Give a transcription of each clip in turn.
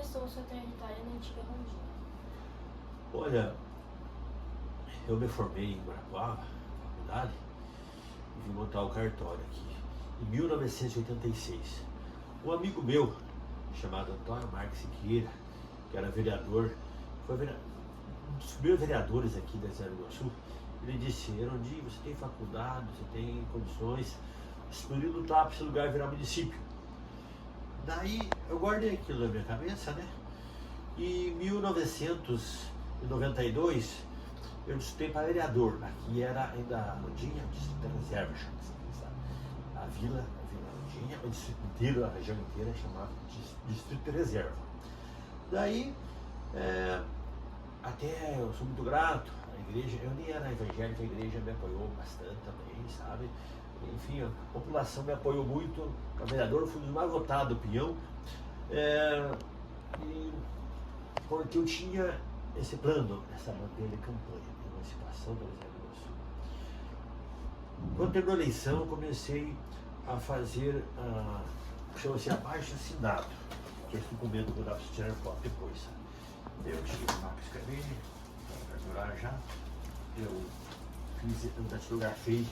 começou a sua trajetória na antiga Rondônia? Olha, eu me formei em Guarapuava, faculdade, e vim montar o cartório aqui, em 1986. Um amigo meu, chamado Antônio Marques Siqueira, que era vereador, foi um dos primeiros vereadores aqui da Zé do Sul, ele disse: Erundinho, você tem faculdade, você tem condições, explodiu lutar para esse lugar virar município. Daí eu guardei aquilo na minha cabeça, né? E em 1992 eu disputei para vereador. Aqui era ainda a Londinha, distrito da reserva, a Vila Londinha, o distrito inteiro, a região inteira chamava distrito de reserva. Daí, até eu sou muito grato à igreja, eu nem era evangélico, a igreja me apoiou bastante também, sabe? Enfim, a população me apoiou muito, a vereador, fui um dos mais votados do Pinhão, porque eu tinha esse plano, essa bandeira de campanha de emancipação do Rio Grande do Sul. Quando terminou a eleição, eu comecei a fazer chama-se abaixo assinado, que é esse documento que eu dava para tirar foto depois, sabe? Eu tive uma máquina de escrever, para durar já, eu datilografei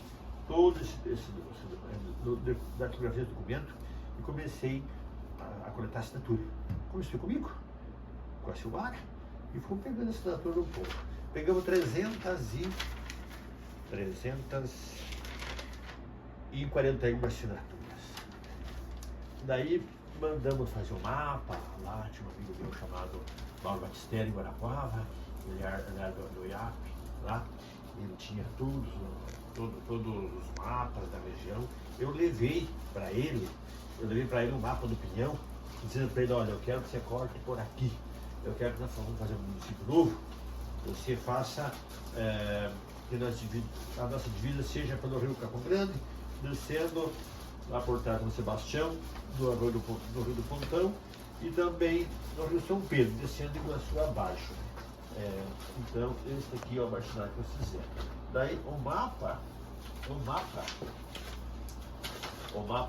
todo datilografei esse documento e comecei a coletar assinatura. Comecei comigo, com a Silvara, e fomos pegando a assinatura do povo. Pegamos 341 assinaturas. Daí mandamos fazer um mapa, lá tinha um amigo meu chamado Mauro Batistelli, em Guarapuava, ele era do IAP, lá, ele tinha todos os mapas da região. Eu levei para ele um mapa do Pinhão, dizendo para ele: olha, eu quero que você corte por aqui, eu quero que nós vamos fazer um município novo, você faça que a nossa divisa seja pelo Rio Capão Grande, descendo lá por trás do Sebastião, do Rio do Pontão, e também no Rio São Pedro, descendo de Iguaçu abaixo. Então, esse aqui é o marginal que eu fizer. Daí o mapa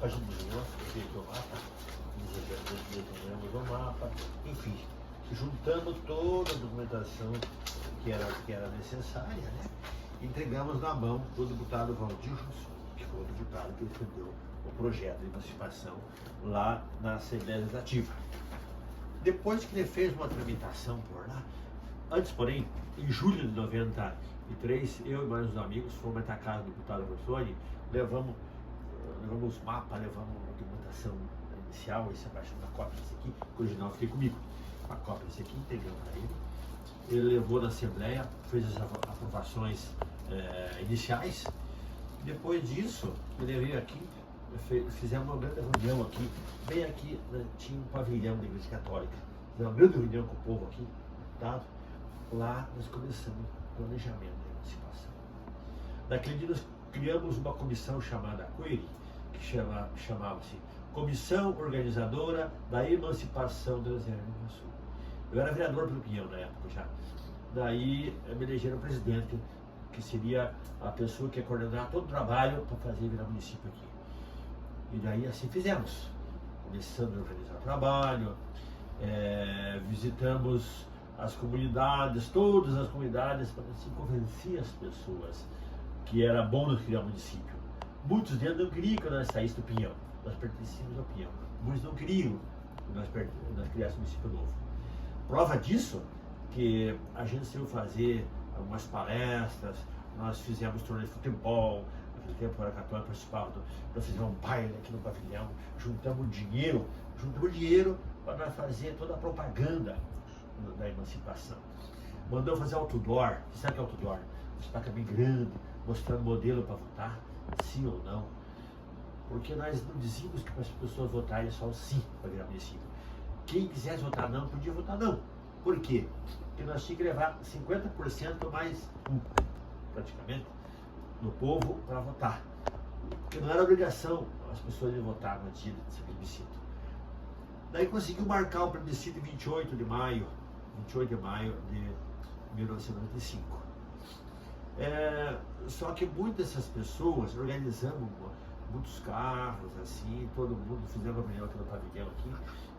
a gente desenhou, desenhamos o mapa, enfim, juntando toda a documentação que era necessária, né? Entregamos na mão do deputado Valdir Jussum, que foi o deputado que defendeu o projeto de emancipação lá na Assembleia Legislativa. Depois que ele fez uma tramitação por lá, antes, porém, em julho de 93, eu e mais uns amigos fomos até a casa do deputado Rossoni, levamos os mapas, levamos a documentação inicial, esse abaixo da cópia desse aqui, que o original fiquei comigo, a cópia desse aqui, entregamos para ele. Ele levou na Assembleia, fez as aprovações iniciais. Depois disso, ele veio aqui, fizemos uma grande reunião aqui, bem aqui, né, tinha um pavilhão da Igreja Católica. Fizemos uma grande reunião com o povo aqui, tá? Lá nós começamos o planejamento da emancipação. Naquele dia nós criamos uma comissão chamada COERI, que chamava-se Comissão Organizadora da Emancipação do Rio Grande do Sul. Eu era vereador pelo Pinhão na época já. Daí me elegeram presidente, que seria a pessoa que ia coordenar todo o trabalho para fazer virar município aqui. E daí assim fizemos. Começamos a organizar o trabalho, visitamos as comunidades, todas as comunidades, para assim convencer as pessoas que era bom nós criar um município. Muitos deles não queriam que nós saíssemos do Pinhão, nós pertencíamos ao Pinhão. Muitos não queriam que nós criássemos um município novo. Prova disso, que a gente saiu fazer algumas palestras, nós fizemos torneio de futebol, naquele tempo era católico, participava, nós fizemos um baile aqui no pavilhão, juntamos dinheiro para nós fazer toda a propaganda da emancipação. Mandamos fazer outdoor, sabe o que é outdoor? Uma placa bem grande, mostrando modelo para votar, sim ou não. Porque nós não dizíamos que para as pessoas votarem só o sim para virar município. Quem quisesse votar não, podia votar não. Por quê? Porque nós tínhamos que levar 50% mais praticamente, do povo para votar. Porque não era obrigação as pessoas de votar no dia desse plebiscito. Daí conseguiu marcar o plebiscito em 28 de maio de 1995. Só que muitas dessas pessoas organizamos muitos carros, assim, todo mundo fizemos a reunião aqui no pavilhão aqui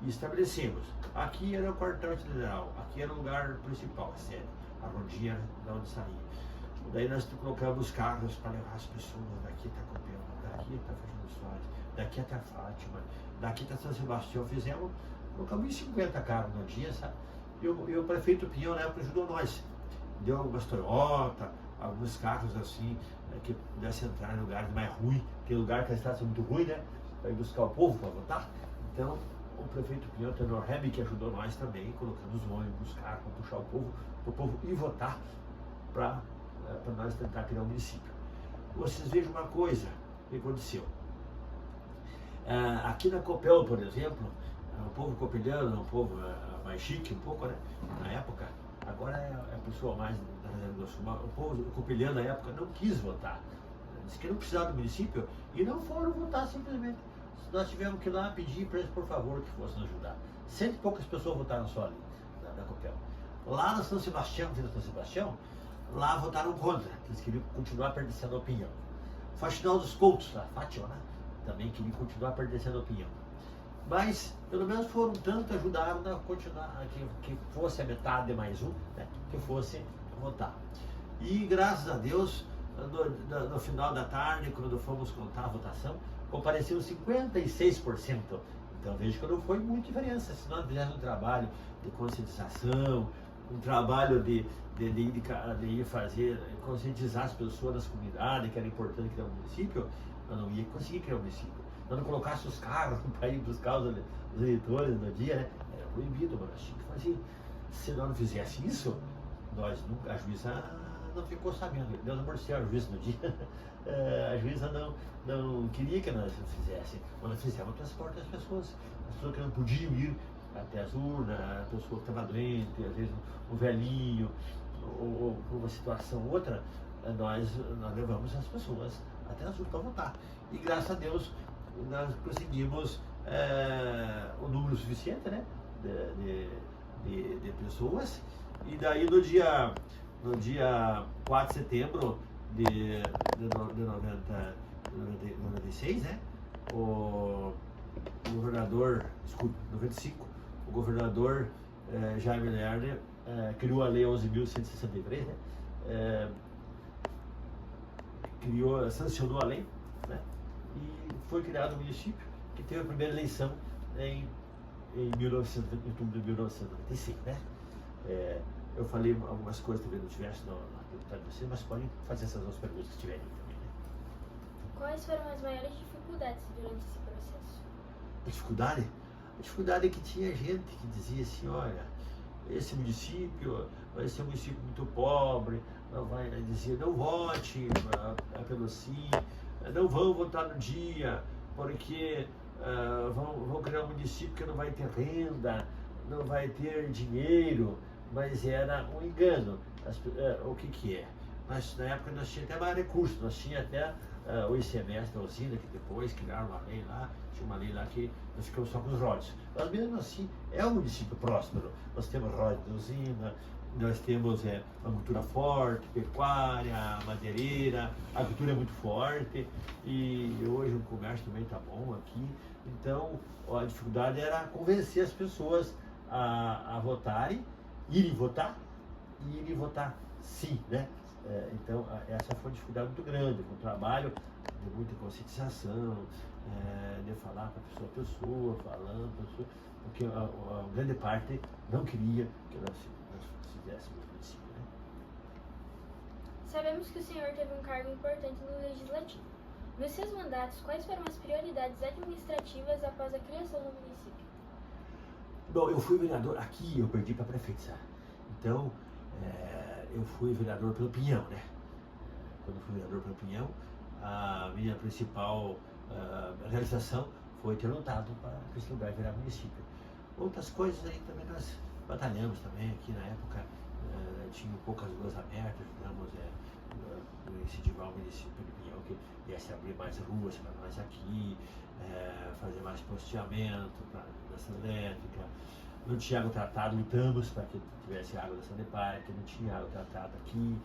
e estabelecemos. Aqui era o quartel-general, aqui era o lugar principal, a sede, a rodinha de onde saía. Daí nós colocamos os carros para levar as pessoas daqui até Copel, daqui até Fernando Soares, daqui até Fátima, daqui até São Sebastião. Colocamos 50 carros no dia, sabe? E o prefeito Pinhão na época ajudou nós. Deu algumas Toyota, alguns carros assim, que pudessem entrar em lugares mais ruins. Tem lugar que a estrada é muito ruim, né? Para ir buscar o povo para votar. Então, o prefeito Pinhão, Tenor Remy, que ajudou nós também, colocando os ônibus, os carros para puxar o povo, para o povo ir votar para nós tentar criar um município. Vocês vejam uma coisa que aconteceu. Aqui na Copel, por exemplo, o povo copeliano é um povo mais chique um pouco, né? Na época, agora é a pessoa mais da Reserva do Sul. O povo copeliano na época não quis votar. Disse que não precisava do município e não foram votar simplesmente. Nós tivemos que ir lá pedir para eles, por favor, que fossem nos ajudar. 100 e poucas pessoas votaram só ali, na Copel. Lá na São Sebastião, lá votaram contra, eles queriam continuar perdendo a opinião. Faxinal dos Coutos, lá, Fátima, né? Também queria continuar perdendo a opinião. Mas, pelo menos foram tanto, ajudaram a continuar, que fosse a metade mais um, né? Que fosse votar. E, graças a Deus, no final da tarde, quando fomos contar a votação, compareceu 56%. Então, vejo que não foi muita diferença. Se nós fizéssemos um trabalho de conscientização, um trabalho de ir fazer, conscientizar as pessoas das comunidades, que era importante criar um município, nós não ia conseguir criar um município. Nós não colocássemos os carros para ir buscar os eleitores no dia, né? Era proibido, mas nós tínhamos que fazer. Se nós não fizesse isso, a juíza não ficou sabendo. Deus amorteceu a juíza no dia. A juíza não queria que nós fizéssemos. Mas nós fizemos o transporte das pessoas. As pessoas que não podiam ir até as urnas, a pessoa que estava doente, às vezes um velhinho, ou uma situação ou outra, nós levamos as pessoas até as urnas para votar. E graças a Deus nós conseguimos o número suficiente, né, de pessoas. E daí no dia 4 de setembro de 96, né, o governador, desculpe, 95, o governador Jaime Lerner criou a Lei 11.163, né? Sancionou a lei, né? E foi criado o município, que teve a primeira eleição em outubro de 1996, né? Eu falei algumas coisas talvez não tivesse na pergunta de vocês, mas podem fazer essas duas perguntas que tiverem também, né? Quais foram as maiores dificuldades durante esse processo? Dificuldade? A dificuldade é que tinha gente que dizia assim, olha, esse município vai ser um município muito pobre, dizia, não vote pelo sim, não vão votar no dia, porque vão criar um município que não vai ter renda, não vai ter dinheiro, mas era um engano. O que é? Na época nós tínhamos até mais recursos, nós tínhamos até o ICMS da usina, que depois criaram uma lei lá, tinha uma lei lá que nós ficamos só com os royalties. Mas mesmo assim, é um município próspero. Nós temos royalties da usina, nós temos uma agricultura forte, pecuária, madeireira, a agricultura é muito forte e hoje o comércio também está bom aqui. Então, a dificuldade era convencer as pessoas a votarem, irem votar e irem votar sim, né? Então, essa foi uma dificuldade muito grande, foi um trabalho de muita conscientização, de falar para a pessoa, porque a grande parte não queria que nós fizéssemos o município, né? Sabemos que o senhor teve um cargo importante no Legislativo. Nos seus mandatos, quais foram as prioridades administrativas após a criação do município? Bom, eu fui vereador, aqui eu perdi para prefeito, sabe? Então, eu fui vereador pelo Pinhão, né? Quando eu fui vereador pelo Pinhão, a minha principal realização foi ter lutado para esse lugar virar município. Outras coisas aí também nós batalhamos também, aqui na época tinha poucas ruas abertas, ajudamos incentivar o município do Pinhão que viesse abrir mais ruas para nós aqui, fazer mais posteamento para iluminação elétrica. Não tinha água tratada, lutamos para que tivesse água da Sanepar, que não tinha água tratada aqui,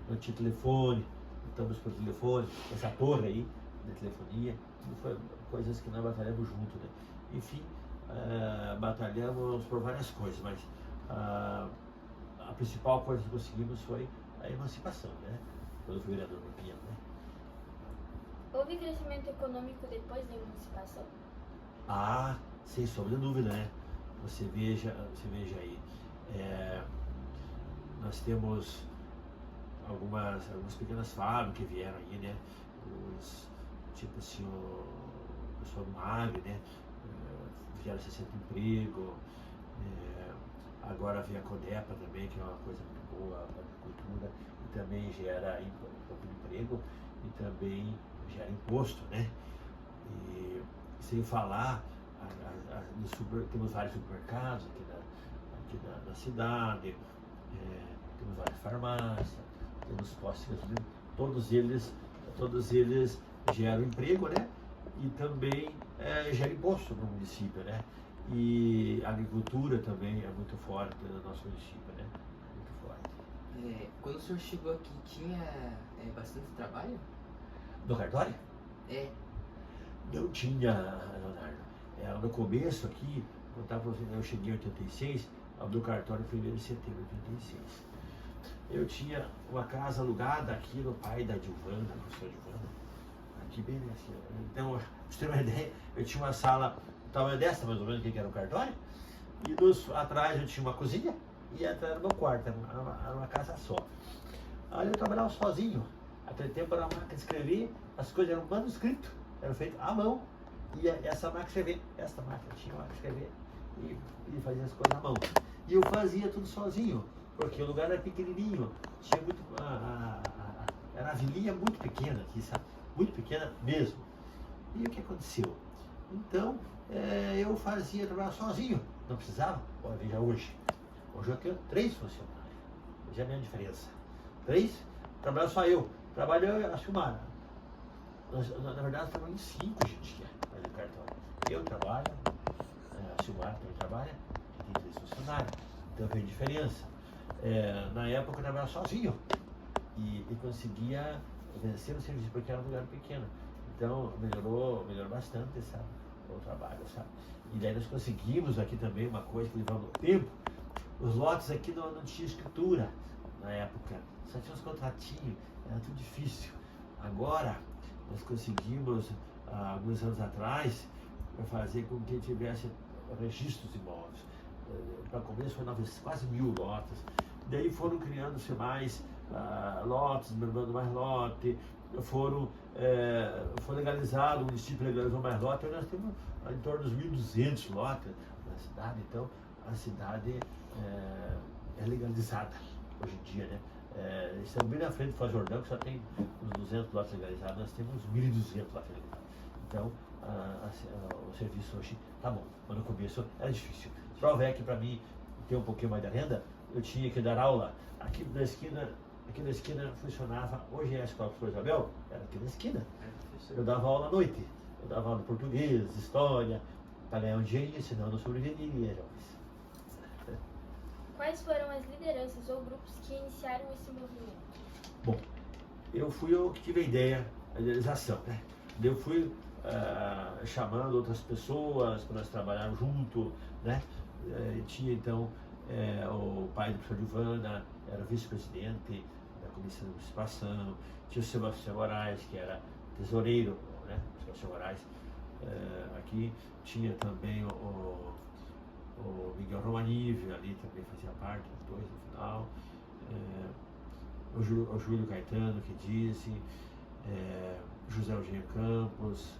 não tinha telefone, lutamos por telefone, essa torre aí de telefonia, foi coisas que nós batalhamos junto, né? Enfim, batalhamos por várias coisas, mas a principal coisa que conseguimos foi a emancipação, né? Quando eu fui vereador no Pinhão, né? Houve crescimento econômico depois da emancipação? Sem sombra de dúvida, né? Você veja aí, nós temos algumas pequenas fábricas que vieram aí, né? Tipo assim, o pessoal do MAG, né? Vieram 60 emprego, agora vem a CODEPA também, que é uma coisa muito boa para a agricultura, e também gera um pouco de emprego e também gera imposto, né? E sem falar, temos vários supermercados aqui na cidade, temos várias farmácias, temos postos de gasolina, todos eles geram emprego, né? E também gera imposto no município, né? E a agricultura também é muito forte no nosso município, né? Muito forte. Quando o senhor chegou aqui, tinha bastante trabalho? No cartório? É. Não tinha, Leonardo. No começo aqui, eu cheguei em 86, abriu o cartório em 1º de setembro de 86. Eu tinha uma casa alugada aqui no pai da Dilvana, da professora Dilvana, aqui bem assim. Então, pra você ter uma ideia, eu tinha uma sala, tamanho dessa mais ou menos, que era o cartório, e atrás eu tinha uma cozinha, e atrás era o meu quarto, era uma casa só. Aí eu trabalhava sozinho. Aquele tempo era uma máquina de escrever, as coisas eram manuscrito, eram feitas à mão. E essa máquina de escrever, tinha uma máquina de escrever e fazia as coisas à mão. E eu fazia tudo sozinho, porque o lugar era pequenininho, tinha muito. Era a vilinha muito pequena aqui, sabe? Muito pequena mesmo. E o que aconteceu? Então, eu trabalhava sozinho, não precisava. Olha, veja hoje. Hoje eu tenho 3 funcionários. Veja a minha diferença. 3, trabalha só eu. Trabalha a Silmara. Na verdade, nós trabalhamos 5 hoje em dia no cartório. Eu trabalho, a Silmara também trabalha, e tem 3 funcionários. Então veio diferença. Na época eu trabalhava sozinho e conseguia vencer o serviço, porque era um lugar pequeno. Então melhorou bastante, sabe, o trabalho, sabe. E daí nós conseguimos aqui também uma coisa que levava tempo. Os lotes aqui não tinha escritura na época, só tinha uns contratinhos, era tudo difícil. Agora nós conseguimos, alguns anos atrás, fazer com que tivesse registros de imóveis. Para começo foi quase 1000 lotes. Daí foram criando-se mais lotes, lembrando mais lote, foi legalizado, o município legalizou mais lote, nós temos em torno dos 1.200 lotes na cidade, então a cidade é legalizada hoje em dia, né? Estamos bem na frente do Foz do Jordão, que só tem uns 200 lotes legalizados, nós temos uns 1.200 lotes legalizados. Então, o serviço hoje tá bom, mas no começo era difícil. Prova é que para mim ter um pouquinho mais de renda, eu tinha que dar aula aqui na esquina funcionava, hoje é a Escola Professor Isabel, era aqui na esquina. Eu dava aula à noite, eu dava aula de português, história, para ganhar um dinheirinho, senão eu não sobreviveria, jovens. Quais foram as lideranças ou grupos que iniciaram esse movimento? Bom, eu fui eu que tive a ideia, a idealização, né? Eu fui chamando outras pessoas para nós trabalharmos junto, né? Tinha então o pai do professor Dilvana, era vice-presidente da Comissão de Emancipação, tinha o Sebastião Moraes, que era tesoureiro, né? O Sebastião Moraes, aqui tinha também o Miguel Romanívio, ali também fazia parte, os 2 no final, o Júlio Caetano, que disse, José Eugênio Campos,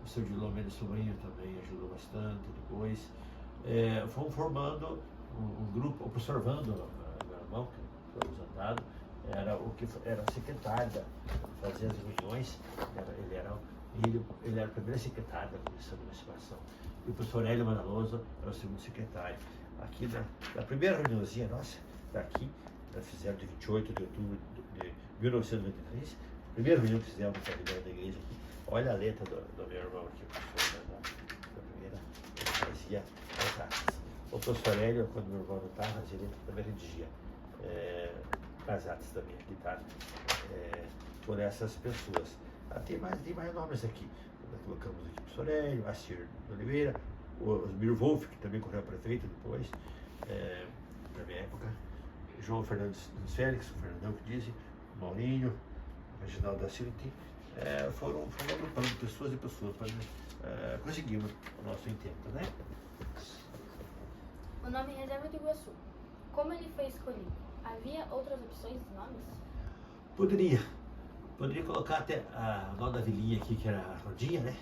o seu Dilon Mendes Sobrinho também ajudou bastante depois. Fomos formando um grupo, o professor Vando, meu irmão, que foi aposentado, era o secretário, fazia as reuniões, ele era o primeiro secretário da Comissão de Emancipação. E o professor Hélio Manaloso era o segundo secretário. Aqui na primeira reuniãozinha nossa, daqui, nós fizemos de 28 de outubro de 1993, primeira reunião que fizemos na da igreja aqui. Olha a letra do meu irmão aqui, o professor da primeira, ele fazia as atas. O professor Hélio, quando meu irmão não estava, ele também redigia as atas também, aqui tá, por essas pessoas. Tem mais nomes aqui. Nós colocamos aqui o Sorélio, Assir Oliveira, o Osmir Wolff, que também correu a prefeito depois, na minha época, João Fernandes Félix, o Fernandão que disse, o Maurinho, o Reginaldo da Silti, foram agrupando pessoas e pessoas para conseguirmos o nosso intento, né? O nome Reserva do Iguaçu. Como ele foi escolhido? Havia outras opções de nomes? Poderia colocar até o nome da vilinha aqui, que era a Rodinha, né?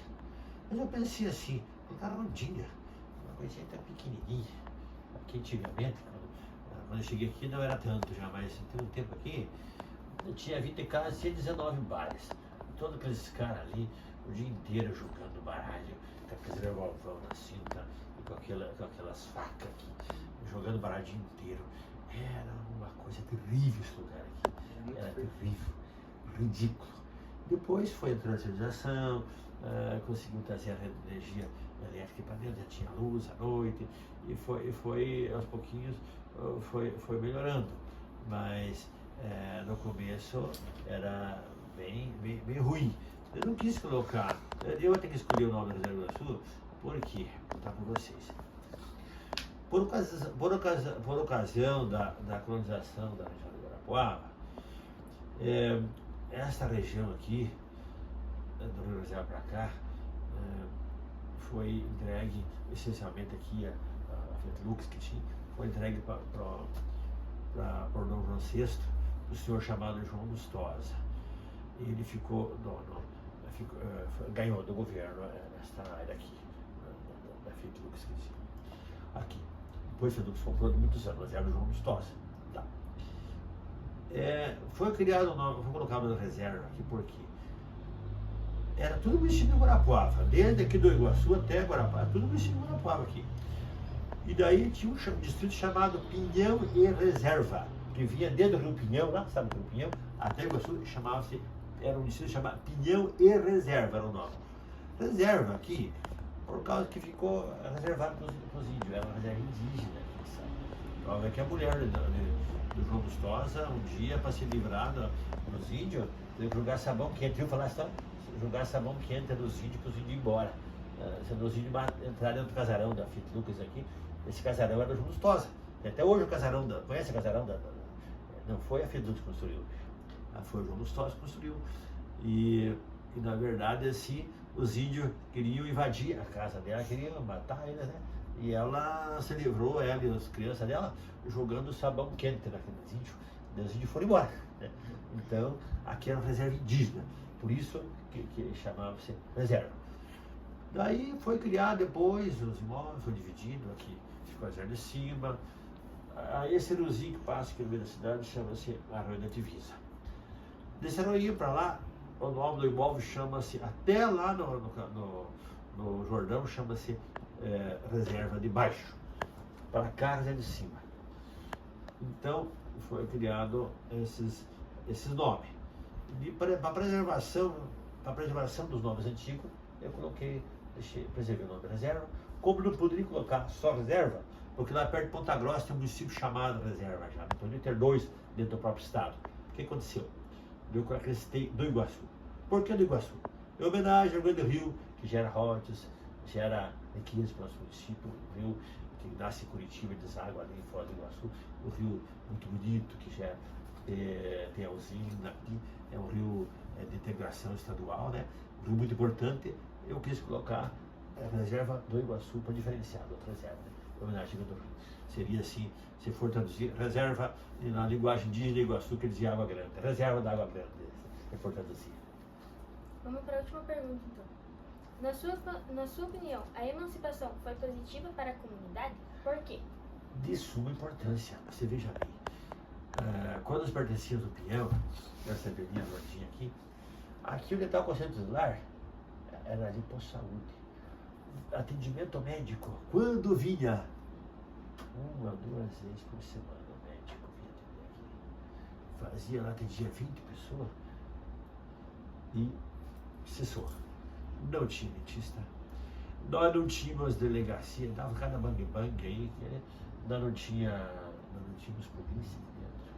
Mas eu pensei assim, colocar a Rodinha, uma coisinha até pequenininha. Aqui antigamente, quando eu cheguei aqui não era tanto já, mas tem um tempo aqui, eu tinha 20 casas, tinha 19 bares. Todos aqueles caras ali, o dia inteiro jogando baralho, com aqueles revolvão na cinta, e com aquelas facas aqui, jogando baralho o dia inteiro. Era uma coisa terrível esse lugar aqui. Era terrível, ridículo. Depois foi entrando a civilização, conseguiu trazer a rede de energia elétrica para dentro, já tinha luz à noite, e foi aos pouquinhos, foi melhorando. Mas no começo era bem ruim. Eu não quis colocar, eu tenho que escolher o nome da Reserva do Sul, porque, vou contar para vocês. Por ocasião da colonização da região do Guarapuava, essa região aqui, do Rio Reserva para cá, foi entregue, essencialmente aqui, a Fetlux que tinha, foi entregue para o Dom João VI, o senhor chamado João Lustosa. E ele ganhou do governo esta área aqui, da Fetlux que tinha. Aqui. Depois Fetlux comprou de muitos anos, mas era o João Lustosa. Tá. Foi criado o nome, foi colocado na reserva aqui porque era tudo município de Guarapuava, desde aqui do Iguaçu até Guarapuava, tudo município de Guarapuava aqui. E daí tinha um distrito chamado Pinhão e Reserva, que vinha desde o Rio Pinhão, lá, sabe o Rio Pinhão, até Iguaçu, era um distrito chamado Pinhão e Reserva, era o nome. Reserva aqui, por causa que ficou reservado para os índios, era uma reserva indígena. Prova que a mulher do João Lustosa, um dia, para se livrar dos índios, teve que jogar sabão quente, viu falar assim, jogar sabão quente nos índios, para os índios ir embora. Se os índios entraram dentro do casarão da Fetlux aqui, esse casarão era do João Lustosa. E até hoje o casarão, conhece o casarão não foi a Fetlux que construiu, foi o João Lustosa que construiu. E na verdade, assim, os índios queriam invadir a casa dela, queriam matar eles, né? E ela se livrou, ela e as crianças dela, jogando sabão quente naqueles índios. E os índios foram embora, né? Então, aqui era uma reserva indígena, por isso que chamava-se reserva. Daí foi criado depois, os imóveis foi dividido, aqui ficou a reserva de cima. Aí esse riozinho que passa aqui no meio da cidade chama-se Arroio da Divisa. Desse arroio para lá, o nome do imóvel chama-se, até lá no Jordão, chama-se Reserva de Baixo. Para cá, Reserva de Cima. Então, foi criado esses nomes. Para a preservação dos nomes antigos, eu preservei o nome de reserva. Como não poderia colocar só reserva, porque lá perto de Ponta Grossa tem um município chamado reserva já, não poderia ter dois dentro do próprio estado. O que aconteceu? Eu acrescentei do Iguaçu. Por que do Iguaçu? Em homenagem ao Grande Rio, que gera royalties, gera riqueza para o nosso município, o rio que nasce em Curitiba e deságua ali fora do Iguaçu, um rio muito bonito, que já tem a usina aqui, é um rio de integração estadual, né? Um rio muito importante. Eu quis colocar a reserva do Iguaçu para diferenciar da outra reserva, né? Em homenagem ao Grande Rio. Seria assim, se for traduzir, reserva na linguagem indígena Iguaçu, que dizia Água Grande, reserva da Água Grande, se for traduzir. Vamos para a última pergunta, então. Na sua opinião, a emancipação foi positiva para a comunidade? Por quê? De suma importância. Você veja bem, quando nós pertencíamos ao Pinhão, nessa avenida Rodinha aqui onde está o Conselho Tutelar, era ali por saúde. Atendimento médico, quando vinha? 1 a 2 vezes por semana o médico vinha atender aqui. Fazia lá, atendia 20 pessoas e cessou. Não tinha dentista. Nós não tínhamos delegacia, dava cada bang-bang aí, nós não tínhamos polícia dentro.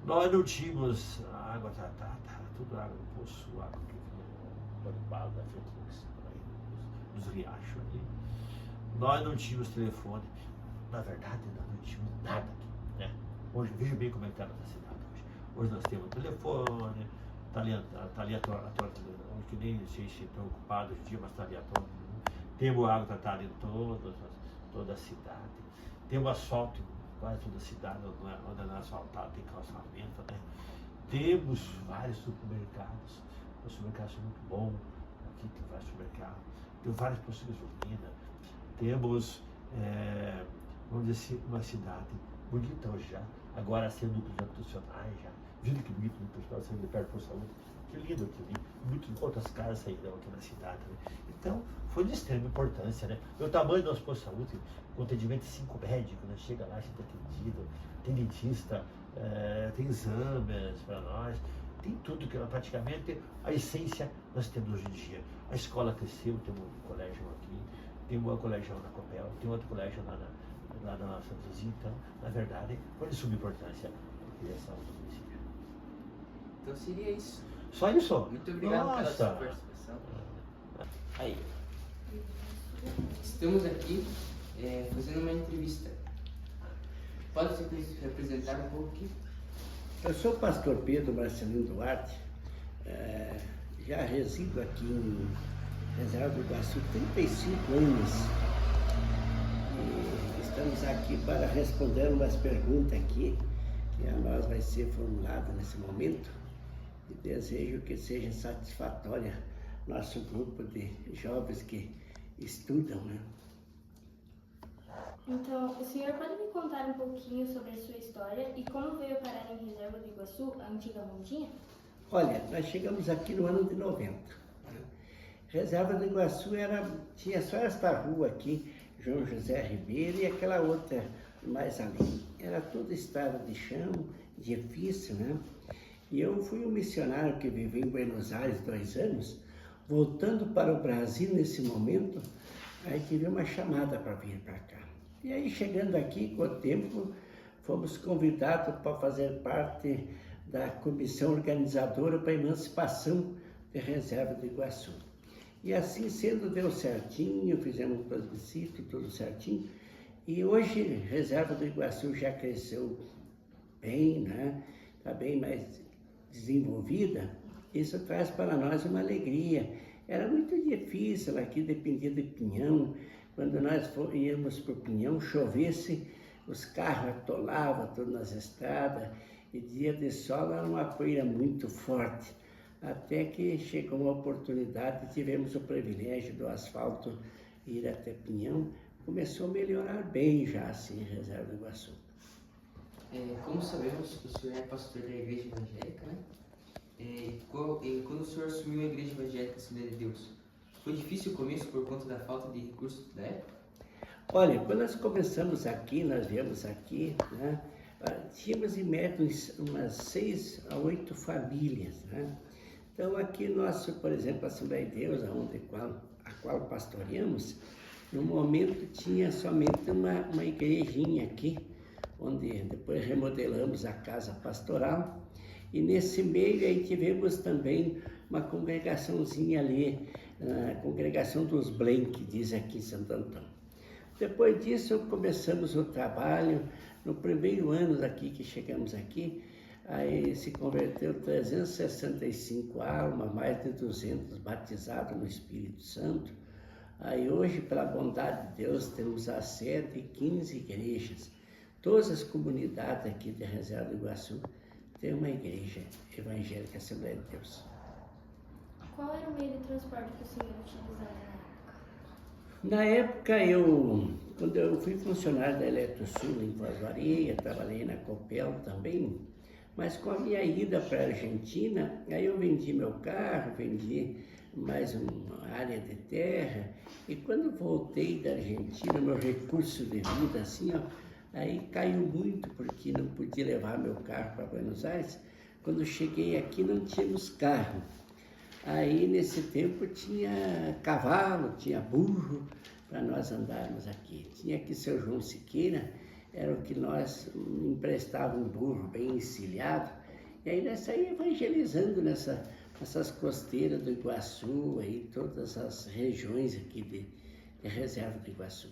Nós não tínhamos água tratada, tudo água do poço, água que Corumbá, na frente dos riachos ali. Nós não tínhamos telefone. Na verdade, nós não tínhamos nada aqui, né? Hoje, veja bem como é que está a nossa cidade hoje. Hoje nós temos telefone, está ali a torta, que nem sei se estão ocupados hoje em dia, mas está ali a torta. Temos água tratada em toda a cidade. Temos asfalto em quase toda a cidade, onde não é asfaltado, tem calçamento, né? Temos vários supermercados. Os supermercados são muito bons. Aqui tem vários supermercados. Tem várias postos de gasolina. Temos, vamos dizer assim, uma cidade bonita hoje já. Agora sendo núcleos habitacionais já. Vindo que bonito no pessoal saindo de perto por saúde. Que lindo aquilo ali. Muito outras casas saíram aqui na cidade. Né? Então, foi de extrema importância, né? O tamanho do nosso posto de saúde, com atendimento de 5 médicos, né? Chega lá, sendo atendido, tem dentista, tem exames para nós, tem tudo que praticamente a essência nós temos hoje em dia. A escola cresceu, tem um colégio aqui, tem um colégio na Copel, tem outro colégio lá na nossa vizinha, então, na verdade, foi de suma importância a criação do município. Então seria isso. Só isso? Muito obrigado pela sua Nossa. participação. Aí, estamos aqui fazendo uma entrevista. Pode se apresentar um pouco aqui? Eu sou o pastor Pedro Marcelino Duarte, já resido aqui em Reserva do Iguaçu 35 anos. E estamos aqui para responder umas perguntas aqui, que a nós vai ser formulada nesse momento, e desejo que seja satisfatória nosso grupo de jovens que estudam, né? Então, o senhor pode me contar um pouquinho sobre a sua história e como veio parar em Reserva do Iguaçu, a antiga Mondinha? Olha, nós chegamos aqui no ano de 90. Né? Reserva do Iguaçu tinha só esta rua aqui, João José Ribeiro, e aquela outra mais além. Era toda estrada de chão, difícil, né? E eu fui um missionário que viveu em Buenos Aires 2 anos, voltando para o Brasil nesse momento, aí tive uma chamada para vir para cá. E aí, chegando aqui, com o tempo, fomos convidados para fazer parte da comissão organizadora para a emancipação de Reserva do Iguaçu. E assim sendo, deu certinho, fizemos o plebiscito, tudo certinho. E hoje, Reserva do Iguaçu já cresceu bem, né? Está bem mais desenvolvida. Isso traz para nós uma alegria. Era muito difícil, aqui dependia de pinhão. Quando nós íamos para o Pinhão, chovesse, os carros atolavam tudo nas estradas, e dia de sol era uma poeira muito forte. Até que chegou uma oportunidade, tivemos o privilégio do asfalto ir até Pinhão, começou a melhorar bem já assim em Reserva do Iguaçu. Como sabemos, o senhor é pastor da igreja evangélica, né? Quando o senhor assumiu a igreja evangélica Assembleia de Deus, foi difícil o começo por conta da falta de recursos da época? Olha, quando nós começamos aqui, nós viemos aqui, né, tínhamos em média umas 6 a 8 famílias, né? Então aqui nosso, por exemplo, a Assembleia de Deus, a qual pastoreamos, no momento tinha somente uma igrejinha aqui, onde depois remodelamos a casa pastoral, e nesse meio aí tivemos também uma congregaçãozinha ali, a congregação dos Blenk, diz aqui em Santo Antônio. Depois disso começamos o trabalho, no primeiro ano aqui que chegamos aqui, aí se converteu 365 almas, mais de 200 batizados no Espírito Santo. Aí hoje, pela bondade de Deus, temos a sede de 15 igrejas. Todas as comunidades aqui de Reserva do Iguaçu têm uma igreja evangélica Assembleia de Deus. Qual era o meio de transporte que o senhor utilizava Na época, quando eu fui funcionário da Eletrosul em Foz do Areia, trabalhei na Copel também, mas com a minha ida para a Argentina, aí eu vendi meu carro, vendi mais uma área de terra, e quando voltei da Argentina, meu recurso de vida, assim, ó, aí caiu muito, porque não podia levar meu carro para Buenos Aires. Quando cheguei aqui, não tínhamos carro. Aí, nesse tempo, tinha cavalo, tinha burro para nós andarmos aqui. Tinha aqui seu João Siqueira, era o que nós emprestávamos um burro bem encilhado. E aí nós saímos evangelizando nessa essas costeiras do Iguaçu, aí, todas as regiões aqui de reserva do Iguaçu.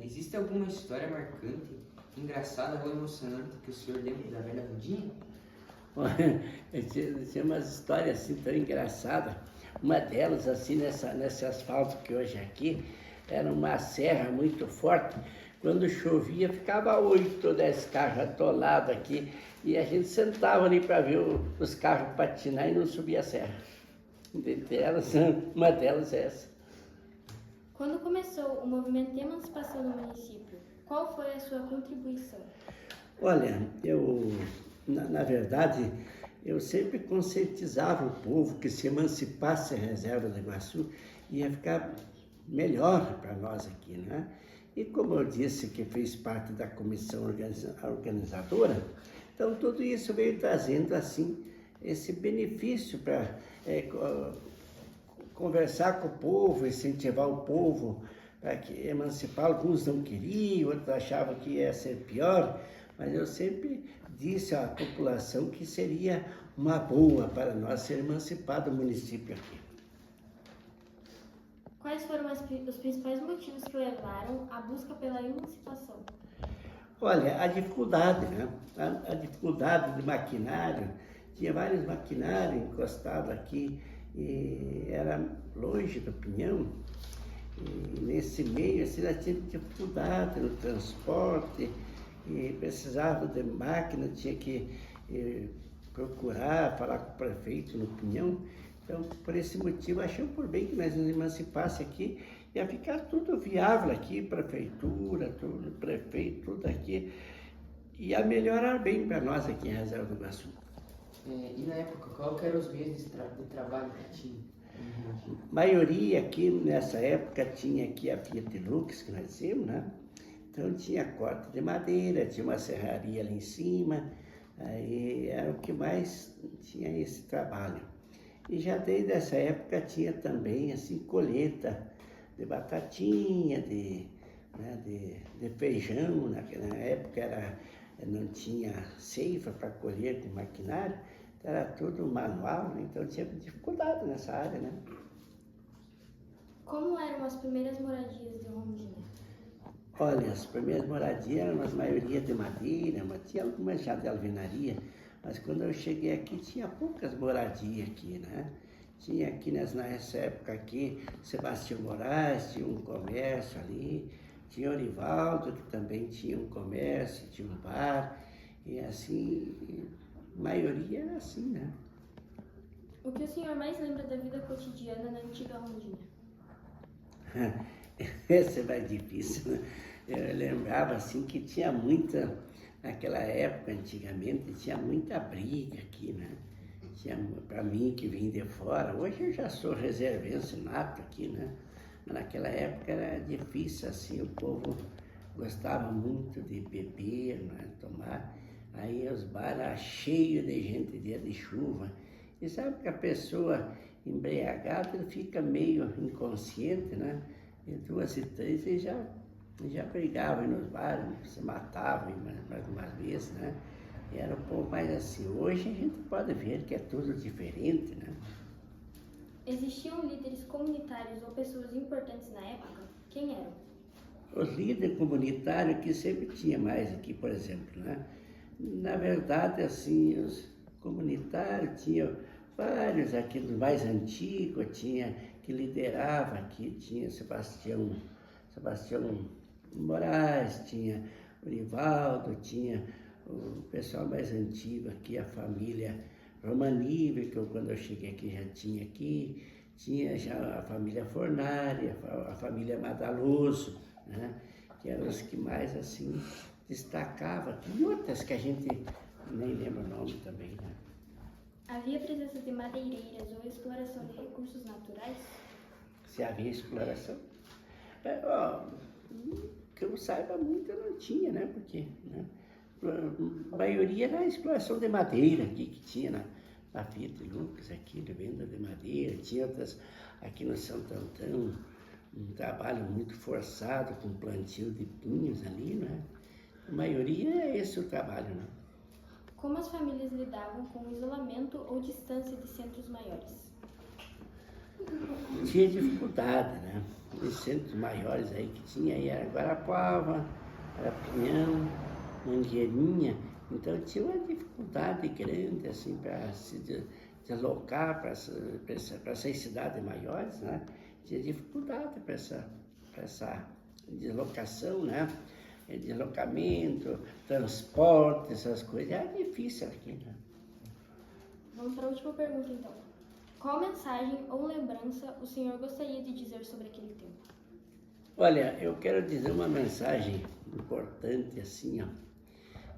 Existe alguma história marcante, engraçada ou emocionante que o senhor lembra da velha rodinha? Tinha umas histórias assim tão engraçadas. Uma delas, assim, nesse asfalto que hoje é aqui, era uma serra muito forte. Quando chovia, ficava 8 ou 10 carros atolados aqui. E a gente sentava ali para ver os carros patinar e não subia a serra. Dentre elas, uma delas é essa. Quando começou o movimento de emancipação no município, qual foi a sua contribuição? Olha, na verdade, eu sempre conscientizava o povo que se emancipasse a reserva do Iguaçu ia ficar melhor para nós aqui, né? E como eu disse que fez parte da comissão organizadora, então tudo isso veio trazendo assim esse benefício para conversar com o povo, incentivar o povo para que emancipar. Alguns não queriam, outros achavam que ia ser pior, mas eu sempre disse à população que seria uma boa para nós ser emancipado o município aqui. Quais foram os principais motivos que levaram à busca pela emancipação? Olha, a dificuldade, né? A dificuldade de maquinário, tinha vários maquinários encostados aqui, e era longe do Pinhão, e nesse meio assim, nós tínhamos dificuldade no transporte, e precisava de máquina, tinha que procurar, falar com o prefeito no Pinhão. Então, por esse motivo, achamos por bem que nós nos emancipasse aqui, ia ficar tudo viável aqui, prefeitura, tudo, prefeito, tudo aqui, ia melhorar bem para nós aqui em Reserva do Iguaçu. E na época, qual que eram os meios de trabalho que tinha? A maioria aqui, nessa época, tinha aqui a Fiat Lux, que nós dizemos, né? Então tinha corte de madeira, tinha uma serraria ali em cima, aí era o que mais tinha esse trabalho. E já desde essa época tinha também, assim, colheita de batatinha, de feijão. Naquela época não tinha ceifa para colher com maquinário, era tudo manual, né? Então tinha dificuldade nessa área, né? Como eram as primeiras moradias de Rondônia? Olha, as primeiras moradias eram as maioria de madeira, mas tinha algumas já de alvenaria, mas quando eu cheguei aqui tinha poucas moradias aqui, né? Tinha aqui nessa época aqui, Sebastião Moraes tinha um comércio ali, tinha Orivaldo, que também tinha um comércio, tinha um bar, e assim, a maioria era assim, né? O que o senhor mais lembra da vida cotidiana na antiga Rondônia? Esse é mais difícil, né? Eu lembrava assim que tinha muita, naquela época, antigamente, tinha muita briga aqui, né? Tinha, para mim que vim de fora, hoje eu já sou reservense nato aqui, né? Mas naquela época era difícil, assim, o povo gostava muito de beber, né? Tomar, aí os bares eram cheios de gente dia de chuva, e sabe que a pessoa embriagada, ele fica meio inconsciente, né? E 2 e 3 e já brigavam nos bares, se matavam mais uma vez, né? E era um pouco mais assim. Hoje a gente pode ver que é tudo diferente, né? Existiam líderes comunitários ou pessoas importantes na época? Quem eram? Os líderes comunitários que sempre tinha mais aqui, por exemplo, né? Na verdade, assim, os comunitários tinham vários aqui dos mais antigos, tinha que liderava aqui, tinha Sebastião Moraes, tinha Orivaldo, tinha o pessoal mais antigo aqui, a família Romanive, que quando eu cheguei aqui já tinha aqui, tinha já a família Fornari, a família Madaloso, né? Que eram os que mais assim destacavam, e outras que a gente nem lembra o nome também, né? Havia presença de madeireiras ou exploração de recursos naturais? Se havia exploração? Que eu saiba muito não tinha, né? Porque, né? A maioria era a exploração de madeira aqui, que tinha na Fiat Lux, aqui, de venda de madeira, tinha outras aqui no Santo Antão, um trabalho muito forçado com plantio de pinhos ali, né? A maioria é esse o trabalho, né? Como as famílias lidavam com o isolamento ou distância de centros maiores? Tinha dificuldade, né? Os centros maiores aí que tinha aí era Guarapuava, era Pinhão, Mangueirinha, então tinha uma dificuldade grande assim para se deslocar para essas cidades maiores, né? Tinha dificuldade para essa deslocação, né? Deslocamento, transporte, essas coisas, era difícil aqui, né? Vamos para a última pergunta então. Qual mensagem ou lembrança o senhor gostaria de dizer sobre aquele tempo? Olha, eu quero dizer uma mensagem importante assim, ó,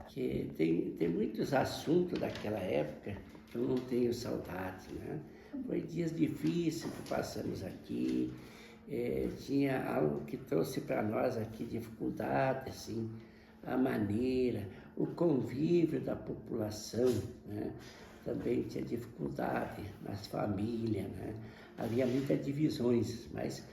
que tem muitos assuntos daquela época que eu não tenho saudade, né? Foi dias difíceis que passamos aqui, tinha algo que trouxe para nós aqui dificuldade, assim, a maneira, o convívio da população, né? Também tinha dificuldade nas famílias, né? Havia muitas divisões, mas,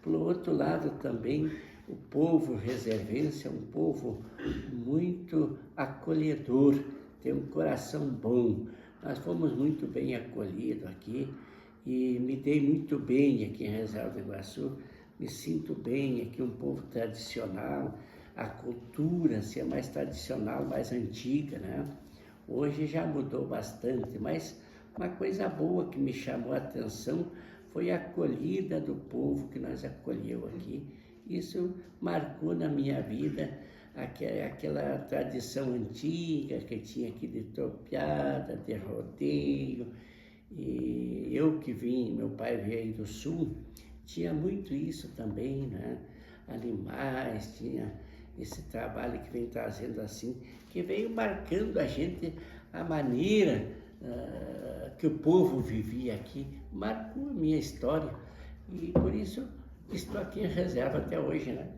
pelo outro lado também, o povo reservense é um povo muito acolhedor, tem um coração bom. Nós fomos muito bem acolhidos aqui e me dei muito bem aqui em Reserva do Iguaçu, me sinto bem aqui, um povo tradicional, a cultura assim, é mais tradicional, mais antiga, né? Hoje já mudou bastante, mas uma coisa boa que me chamou a atenção foi a acolhida do povo que nós acolheu aqui. Isso marcou na minha vida aquela tradição antiga que tinha aqui de tropiada, de rodeio. E eu que vim, meu pai veio aí do sul, tinha muito isso também, né? Animais, tinha esse trabalho que vem trazendo assim, que veio marcando a gente, a maneira que o povo vivia aqui, marcou a minha história e por isso estou aqui em Reserva até hoje, né?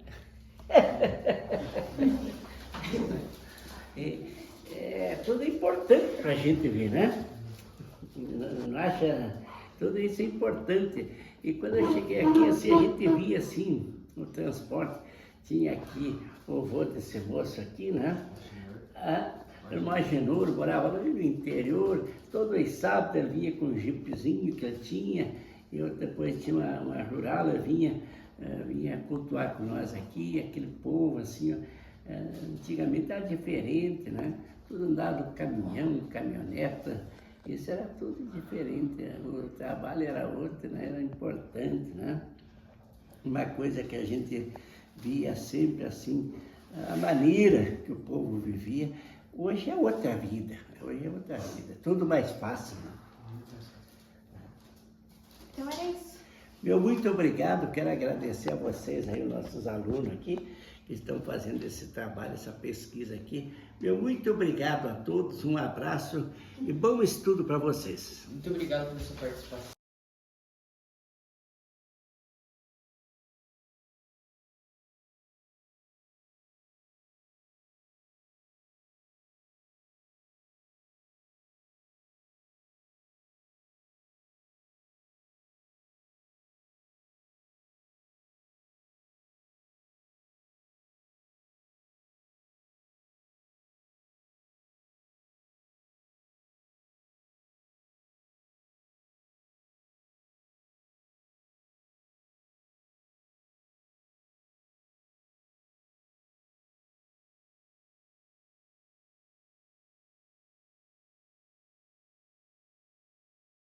É tudo importante para a gente ver, né? Não acha? Tudo isso é importante. E quando eu cheguei aqui, assim, a gente via assim, o transporte, tinha aqui o avô desse moço aqui, né? O irmão Agenor morava ali no interior, todos os sábados ele vinha com um jipezinho que ele tinha, e eu depois tinha uma rural, ele vinha cultuar com nós aqui, aquele povo assim, ó, antigamente era diferente, né? Tudo andava no caminhão, caminhoneta, isso era tudo diferente, o trabalho era outro, né? Era importante, né? Uma coisa que a gente via sempre assim, a maneira que o povo vivia, hoje é outra vida, tudo mais fácil, né? Então era isso. Meu muito obrigado, quero agradecer a vocês aí, os nossos alunos aqui, que estão fazendo esse trabalho, essa pesquisa aqui. Meu muito obrigado a todos, um abraço e bom estudo para vocês. Muito obrigado pela sua participação.